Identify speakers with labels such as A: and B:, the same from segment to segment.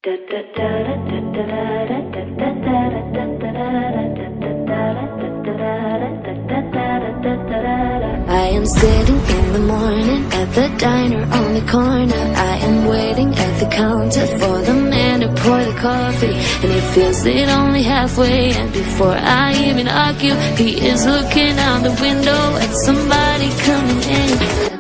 A: I am sitting in the morning at the diner on the corner. I am waiting at the counter for the man to pour the coffee, and he fills it only halfway. And before I even argue, he is looking out the window at somebody coming in.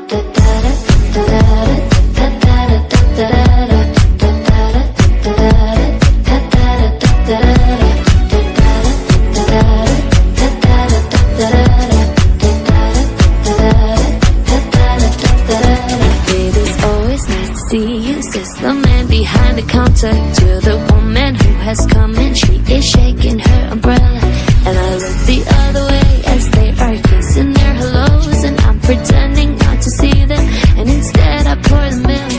A: The man behind the counter to the woman who has come in. She is shaking her umbrella, and I look the other way as they are kissing their hellos, and I'm pretending not to see them, and instead I pour the milk.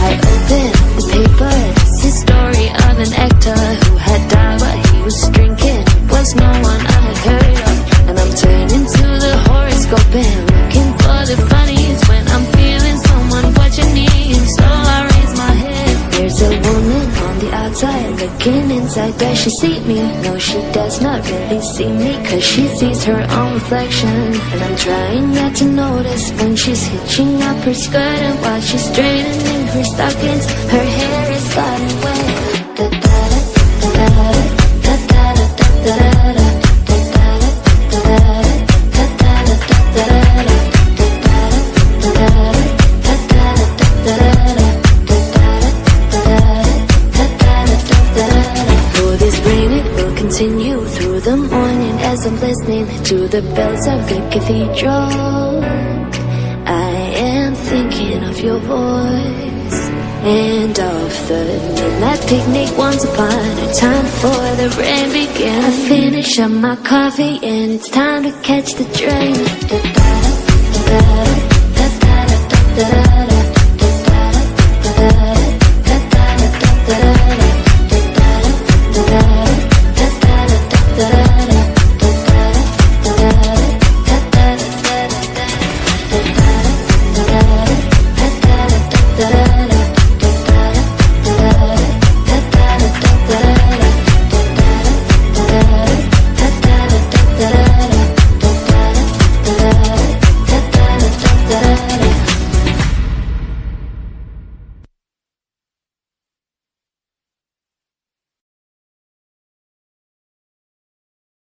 A: I open the paper. It's his story of an actor who had died while he was drinking. It was no one I had heard of, and I'm turning to the horoscope and looking for the funnies when I'm feeling someone watching me. And so I raise my head. There's a woman on the outside looking inside. Does she see me? No, she does not really see me, cause she sees her own reflection. And I'm trying not to notice when she's hitching up her skirt, and while she's straightening her stockings, her hair is sliding away. Continue through the morning as I'm listening to the bells of the cathedral. I am thinking of your voice and of the midnight picnic once upon a time before the rain began. I finish up my coffee and it's time to catch the train.